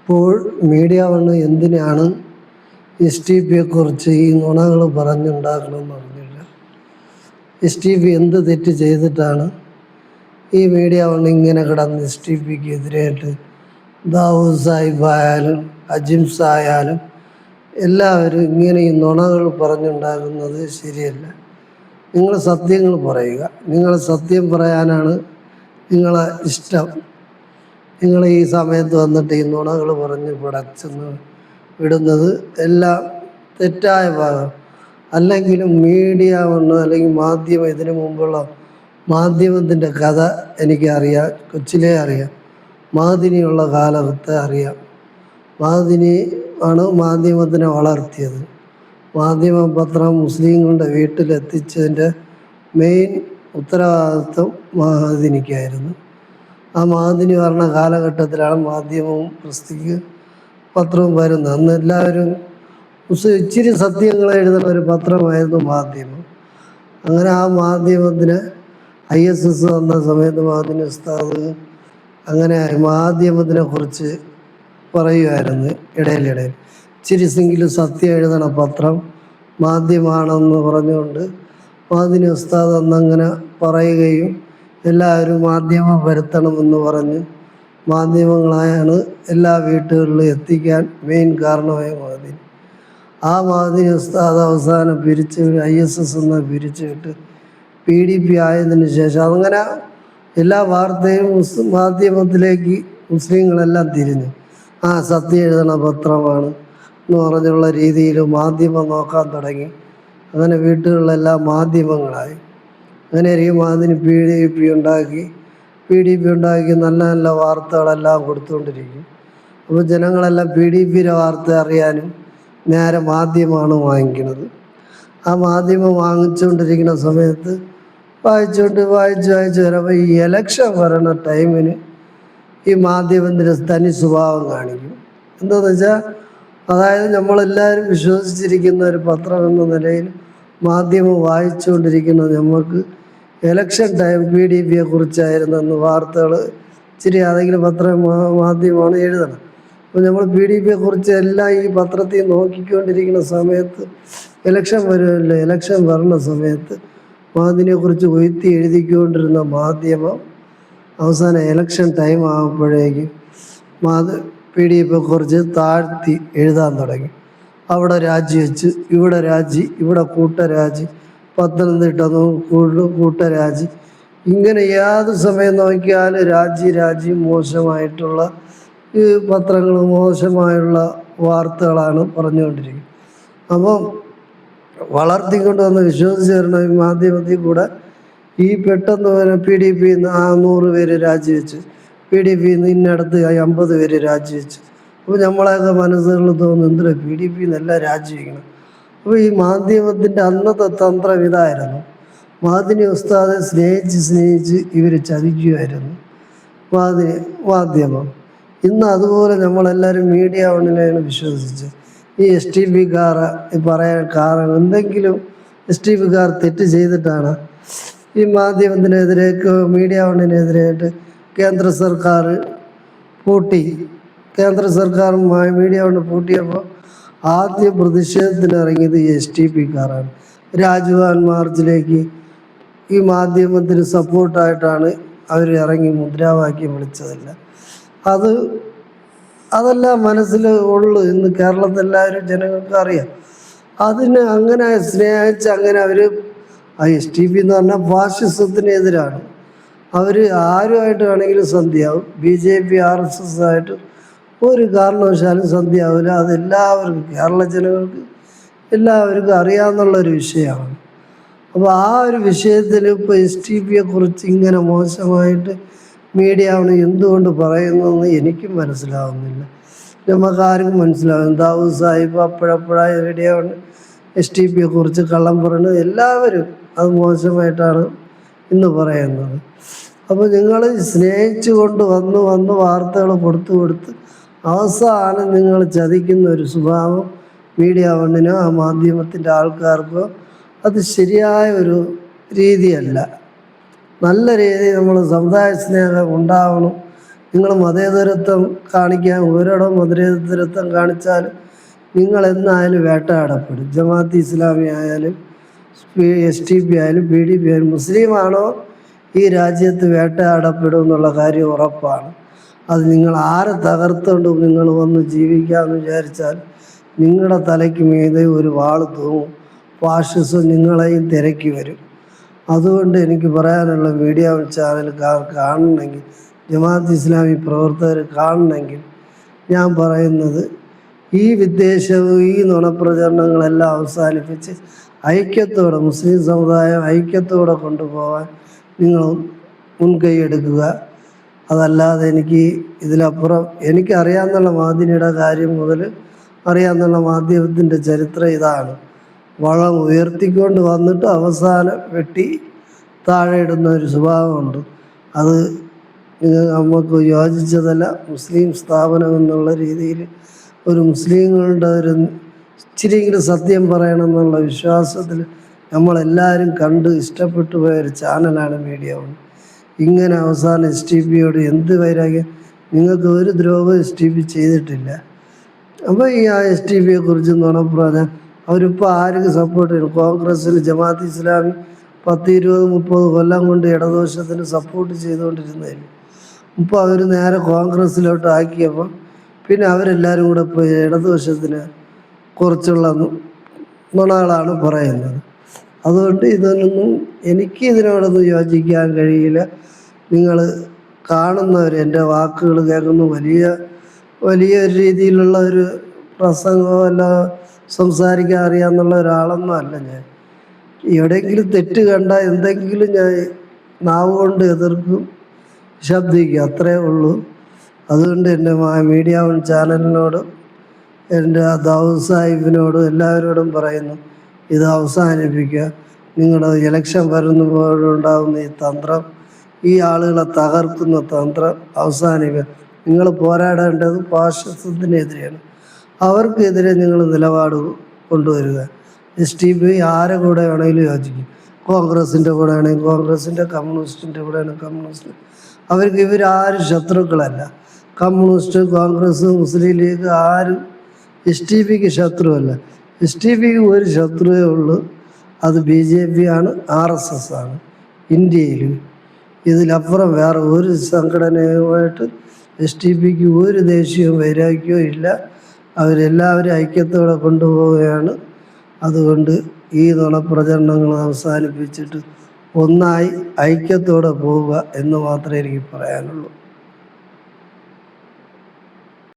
ഇപ്പോൾ media one എന്തിനാണ് STPയെക്കുറിച്ച് ഈ നുണകൾ പറഞ്ഞുണ്ടാക്കണമെന്ന് അറിഞ്ഞില്ല. STP എന്ത് തെറ്റ് ചെയ്തിട്ടാണ് ഈ മീഡിയ വണ് ഇങ്ങനെ കിടന്ന് STPക്ക് എതിരായിട്ട് ദാവൂദ് സാഹിബായാലും അജിംസ് ആയാലും എല്ലാവരും ഇങ്ങനെ ഈ നുണകൾ പറഞ്ഞുണ്ടാകുന്നത് ശരിയല്ല. നിങ്ങൾ സത്യങ്ങൾ പറയുക. നിങ്ങൾ സത്യം പറയാനാണ് നിങ്ങളെ ഇഷ്ടം. നിങ്ങൾ ഈ സമയത്ത് വന്നിട്ട് ഈ നുണകൾ പറഞ്ഞ് പടച്ചെന്ന് വിടുന്നത് എല്ലാം തെറ്റായ ഭാഗം. അല്ലെങ്കിലും മീഡിയ വന്ന് അല്ലെങ്കിൽ മാധ്യമം, ഇതിനു മുമ്പുള്ള മാധ്യമത്തിൻ്റെ കഥ എനിക്കറിയാം, കൊച്ചിലേ അറിയാം. മഅ്ദിനിയുള്ള കാലത്തെ അറിയാം. മഅ്ദിനി ആണ് മാധ്യമത്തിനെ വളർത്തിയത്. മാധ്യമ പത്രം മുസ്ലിങ്ങളുടെ വീട്ടിലെത്തിച്ചതിൻ്റെ മെയിൻ ഉത്തരവാദിത്വം മഅ്ദിനിക്കായിരുന്നു. ആ മഅ്ദിനി പറഞ്ഞ കാലഘട്ടത്തിലാണ് മാധ്യമവും പ്രസിദ്ധീക പത്രവും വരുന്നത്. അന്ന് എല്ലാവരും ഇച്ചിരി സത്യങ്ങൾ എഴുതുന്ന ഒരു പത്രമായിരുന്നു മാധ്യമം. അങ്ങനെ ആ മാധ്യമത്തിന് ISS വന്ന സമയത്ത് മഅ്ദിനി ഉസ്താദ് അങ്ങനെ മാധ്യമത്തിനെ കുറിച്ച് പറയുമായിരുന്നു ഇടയിലിടയിൽ. ഇച്ചിരിയെങ്കിലും സത്യം എഴുതണ പത്രം മാധ്യമമാണെന്ന് പറഞ്ഞുകൊണ്ട് മഅ്ദിനി ഉസ്താദ് അന്നങ്ങനെ പറയുകയും എല്ലാവരും മാധ്യമം വരുത്തണമെന്ന് പറഞ്ഞ് മാധ്യമങ്ങളായാണ് എല്ലാ വീട്ടുകളിലും എത്തിക്കാൻ മെയിൻ കാരണമായ മഅ്ദിനി. ആ മഅ്ദിനി ഉസ്താദ് അവസാനം ISS എന്ന് പിരിച്ചുവിട്ട് PDP ആയതിനു ശേഷം അങ്ങനെ എല്ലാ വാർത്തയും മാധ്യമത്തിലേക്ക് മുസ്ലിങ്ങളെല്ലാം തിരിഞ്ഞു. സത്യം എഴുതണ പത്രമാണ് എന്ന് പറഞ്ഞുള്ള രീതിയിൽ മാധ്യമം നോക്കാൻ തുടങ്ങി. അങ്ങനെ വീട്ടുകളിലെല്ലാം മാധ്യമങ്ങളായി. അങ്ങനെ ഈ മഅ്ദിനി PDP ഉണ്ടാക്കി നല്ല നല്ല വാർത്തകളെല്ലാം കൊടുത്തുകൊണ്ടിരിക്കും. അപ്പോൾ ജനങ്ങളെല്ലാം PDPയുടെ വാർത്ത അറിയാനും നേരെ മാധ്യമമാണ് വാങ്ങിക്കുന്നത്. ആ മാധ്യമം വാങ്ങിച്ചുകൊണ്ടിരിക്കുന്ന സമയത്ത് വായിച്ച് വരുമ്പോൾ ഈ ഇലക്ഷൻ വരണ ടൈമിന് ഈ മാധ്യമത്തിൻ്റെ തനി സ്വഭാവം കാണിക്കും. എന്താണെന്ന് വെച്ചാൽ, അതായത് നമ്മളെല്ലാവരും വിശ്വസിച്ചിരിക്കുന്ന ഒരു പത്രം എന്ന നിലയിൽ മാധ്യമം വായിച്ചുകൊണ്ടിരിക്കുന്ന നമുക്ക് ഇലക്ഷൻ ടൈം PDPയെ കുറിച്ചായിരുന്നെന്ന് വാർത്തകൾ ഇച്ചിരി അതെങ്കിലും മാധ്യമമാണ് എഴുതണം. അപ്പോൾ നമ്മൾ PDPയെ കുറിച്ച് എല്ലാം ഈ പത്രത്തിൽ നോക്കിക്കൊണ്ടിരിക്കുന്ന സമയത്ത് ഇലക്ഷൻ വരുമല്ലോ. ഇലക്ഷൻ വരുന്ന സമയത്ത് മഅ്ദിനിയെക്കുറിച്ച് കൊയ്ത്തി എഴുതിക്കൊണ്ടിരുന്ന മാധ്യമം അവസാനം ഇലക്ഷൻ ടൈം ആകുമ്പോഴേക്കും PDPയെക്കുറിച്ച് താഴ്ത്തി എഴുതാൻ തുടങ്ങി. അവിടെ രാജിവെച്ച് ഇവിടെ രാജി, ഇവിടെ കൂട്ടരാജി, പത്തനംതിട്ട കൂട്ടരാജി, ഇങ്ങനെ ഏത് സമയം നോക്കിയാൽ രാജി മോശമായിട്ടുള്ള ഈ പത്രങ്ങൾ മോശമായുള്ള വാർത്തകളാണ് പറഞ്ഞുകൊണ്ടിരിക്കുന്നത്. അപ്പം വളർത്തിക്കൊണ്ട് വന്ന് വിശ്വസിച്ച് തരുന്ന ഈ മാധ്യമത്തിൽ കൂടെ ഈ പെട്ടെന്ന് PDP 100 പേര് രാജിവെച്ച്, PDP ഇന്നടത്ത് 50 പേര് രാജിവെച്ച്. അപ്പോൾ നമ്മളെയൊക്കെ മനസ്സുകളിൽ തോന്നുന്നു എന്തിനാ PDP എന്നെല്ലാം രാജിവെക്കണം. അപ്പോൾ ഈ മാധ്യമത്തിൻ്റെ അന്നത്തെ തന്ത്രം ഇതായിരുന്നു. മഅ്ദിനി ഉസ്താദെ സ്നേഹിച്ച് ഇവർ ചതിക്കുമായിരുന്നു മാധ്യമം. ഇന്ന് അതുപോലെ നമ്മളെല്ലാവരും മീഡിയ വണ്ണിനെയാണ് വിശ്വസിച്ച്. ഈ STPക്കാർ പറയാൻ കാരണം എന്തെങ്കിലും STPക്കാർ തെറ്റ് ചെയ്തിട്ടാണ് ഈ മാധ്യമത്തിനെതിരേക്ക് മീഡിയ വണ്ണിനെതിരായിട്ട് കേന്ദ്ര സർക്കാർ മീഡിയ വണ്ണ് പൂട്ടിയപ്പോൾ ആദ്യം പ്രതിഷേധത്തിനിറങ്ങിയത് ഈ STPക്കാരാണ്. രാജ്ഭവൻ മാർച്ചിലേക്ക് ഈ മാധ്യമത്തിന് സപ്പോർട്ടായിട്ടാണ് അവർ ഇറങ്ങി മുദ്രാവാക്യം വിളിച്ചതല്ല. അതെല്ലാം മനസ്സിൽ ഉള്ളു. ഇന്ന് കേരളത്തിലെല്ലാവരും ജനങ്ങൾക്ക് അറിയാം. അതിന് അങ്ങനെ സ്നേഹിച്ച് അങ്ങനെ അവർ STP എന്ന് പറഞ്ഞാൽ ഫാഷിസത്തിനെതിരാണ്. അവർ ആരുമായിട്ട് വേണമെങ്കിലും സന്ധിയാവും. BJP RSS ആയിട്ട് ഒരു കാരണവശാലും സന്ധിയാവില്ല. അതെല്ലാവർക്കും, കേരള ജനങ്ങൾക്ക് എല്ലാവർക്കും അറിയാവുന്നുള്ളൊരു വിഷയമാണ്. അപ്പോൾ ആ ഒരു വിഷയത്തിൽ ഇപ്പോൾ STPയെക്കുറിച്ച് ഇങ്ങനെ മോശമായിട്ട് മീഡിയ ആണ് എന്തുകൊണ്ട് പറയുന്നതെന്ന് എനിക്കും മനസ്സിലാവുന്നില്ല. നമുക്കാർക്കും മനസ്സിലാവും. ദാവൂദ് സാഹിബ് അപ്പോഴപ്പോഴായി മീഡിയ ആണ് STPയെക്കുറിച്ച് കള്ളം പറയുന്നത്. എല്ലാവരും അത് മോശമായിട്ടാണ് ഇന്ന് പറയുന്നത്. അപ്പോൾ നിങ്ങൾ സ്നേഹിച്ചു കൊണ്ട് വന്ന് വാർത്തകൾ കൊടുത്ത് അവസാനം നിങ്ങൾ ചതിക്കുന്ന ഒരു സ്വഭാവം മീഡിയ വണ്ണിനോ ആ മാധ്യമത്തിൻ്റെ ആൾക്കാർക്കോ അത് ശരിയായ ഒരു രീതിയല്ല. നല്ല രീതിയിൽ നമ്മൾ സമുദായ സ്നേഹം ഉണ്ടാവണം നിങ്ങൾ മതേതരത്വം കാണിക്കാൻ ഒരിടം മതേതരത്വം കാണിച്ചാൽ നിങ്ങൾ എന്നായാലും വേട്ടയാടപ്പെടും. ജമാഅത്ത് ഇസ്ലാമി ആയാലും SDP ആയാലും PDP ആയാലും മുസ്ലിമാണോ ഈ രാജ്യത്ത് വേട്ടയാടപ്പെടും എന്നുള്ള കാര്യം ഉറപ്പാണ്. അത് നിങ്ങൾ ആരെ തകർത്തുകൊണ്ട് നിങ്ങൾ വന്ന് ജീവിക്കാമെന്ന് വിചാരിച്ചാൽ നിങ്ങളുടെ തലയ്ക്ക് മീതെ ഒരു വാള് തൂങ്ങും. ഫാഷിസം നിങ്ങളെയും തിരക്കി വരും. അതുകൊണ്ട് എനിക്ക് പറയാനുള്ള മീഡിയ ചാനലുകാർ കാണണമെങ്കിൽ, ജമാഅത്ത് ഇസ്ലാമി പ്രവർത്തകർ കാണണമെങ്കിൽ ഞാൻ പറയുന്നത്, ഈ വിദ്വേഷവും ഈ നുണപ്രചരണങ്ങളെല്ലാം അവസാനിപ്പിച്ച് ഐക്യത്തോടെ മുസ്ലിം സമുദായം ഐക്യത്തോടെ കൊണ്ടുപോകാൻ നിങ്ങൾ മുൻകൈ എടുക്കുക. അതല്ലാതെ എനിക്ക് ഇതിലപ്പുറം എനിക്കറിയാമെന്നുള്ള മാധ്യമയുടെ കാര്യം മുതൽ അറിയാമെന്നുള്ള മാധ്യമത്തിൻ്റെ ചരിത്രം ഇതാണ്. വളം ഉയർത്തിക്കൊണ്ട് വന്നിട്ട് അവസാനം വെട്ടി താഴെ ഇടുന്ന ഒരു സ്വഭാവമുണ്ട്. അത് നമുക്ക് യോജിച്ചതല്ല. മുസ്ലിം സ്ഥാപനം എന്നുള്ള രീതിയിൽ ഒരു മുസ്ലിങ്ങളുടെ ഒരു ഇച്ചിരിയെങ്കിലും സത്യം പറയണമെന്നുള്ള വിശ്വാസത്തിൽ നമ്മളെല്ലാവരും കണ്ട് ഇഷ്ടപ്പെട്ടു പോയ ഒരു ചാനലാണ് മീഡിയ വൺ. ഇങ്ങനെ അവസാനം SDP എന്ത് വൈരാഗ്യം, നിങ്ങൾക്ക് ഒരു ദ്രോഹം SDP ചെയ്തിട്ടില്ല. അപ്പോൾ ഈ SDP കുറിച്ച് നുണപ്രചാരണം അവരിപ്പോൾ ആർക്ക് സപ്പോർട്ട് ചെയ്യും? കോൺഗ്രസ്സിൽ ജമാഅത്ത് ഇസ്ലാമി 10, 20, 30 കൊല്ലം കൊണ്ട് ഇടതുപക്ഷത്തിന് സപ്പോർട്ട് ചെയ്തുകൊണ്ടിരുന്നതിന് ഇപ്പോൾ അവർ നേരെ കോൺഗ്രസ്സിലോട്ട് ആക്കിയപ്പോൾ പിന്നെ അവരെല്ലാവരും കൂടെ ഇപ്പോൾ ഇടതുപക്ഷത്തിന് കുറച്ചുള്ള നുണകളാണ് പറയുന്നത്. അതുകൊണ്ട് ഇതൊന്നും എനിക്ക് ഇതിനോടൊന്നും യോജിക്കാൻ കഴിയില്ല. നിങ്ങൾ കാണുന്നവർ എൻ്റെ വാക്കുകൾ കേൾക്കുന്ന വലിയ രീതിയിലുള്ള ഒരു പ്രസംഗമോ അല്ല സംസാരിക്കാൻ അറിയാമെന്നുള്ള ഒരാളൊന്നും അല്ല ഞാൻ. എവിടെയെങ്കിലും തെറ്റ് കണ്ടാൽ എന്തെങ്കിലും ഞാൻ നാവ് കൊണ്ട് എതിർക്കും, ശബ്ദിക്കും, അത്രേ ഉള്ളൂ. അതുകൊണ്ട് എൻ്റെ മീഡിയ വൺ ചാനലിനോടും എൻ്റെ ദാവൂദ് സാഹിബിനോടും എല്ലാവരോടും പറയുന്നു, ഇത് അവസാനിപ്പിക്കുക. നിങ്ങളുടെ ഇലക്ഷൻ വരുമ്പോഴുണ്ടാകുന്ന ഈ തന്ത്രം, ഈ ആളുകളെ തകർക്കുന്ന തന്ത്രം അവസാനിക്കുക. നിങ്ങൾ പോരാടേണ്ടത് ഫാഷിസത്തിനെതിരെയാണ്. അവർക്കെതിരെ നിങ്ങൾ നിലപാട് കൊണ്ടുവരിക. SDP ആരെ കൂടെ വേണമെങ്കിലും യോജിക്കും. കോൺഗ്രസിൻ്റെ കൂടെ ആണെങ്കിൽ കോൺഗ്രസിൻ്റെ, കമ്മ്യൂണിസ്റ്റിൻ്റെ കൂടെ ആണെങ്കിൽ കമ്മ്യൂണിസ്റ്റ്. അവർക്ക് ഇവരാരും ശത്രുക്കളല്ല. കമ്മ്യൂണിസ്റ്റ്, കോൺഗ്രസ്, മുസ്ലിം ലീഗ് ആരും SDP ശത്രുവല്ല. SDP ഒരു ശത്രുവേ ഉള്ളൂ, അത് BJP ആണ്, RSS ആണ് ഇന്ത്യയിൽ. ഇതിലപ്പുറം വേറെ ഒരു സംഘടനയുമായിട്ട് SDP ഒരു ദേശീയവും വൈരാഗ്യവും ഇല്ല. അവരെല്ലാവരും ഐക്യത്തോടെ കൊണ്ടുപോവുകയാണ്. അതുകൊണ്ട് ഈ നുണപ്രചരണങ്ങൾ അവസാനിപ്പിച്ചിട്ട് ഒന്നായി ഐക്യത്തോടെ പോവുക എന്ന് മാത്രമേ എനിക്ക് പറയാനുള്ളൂ.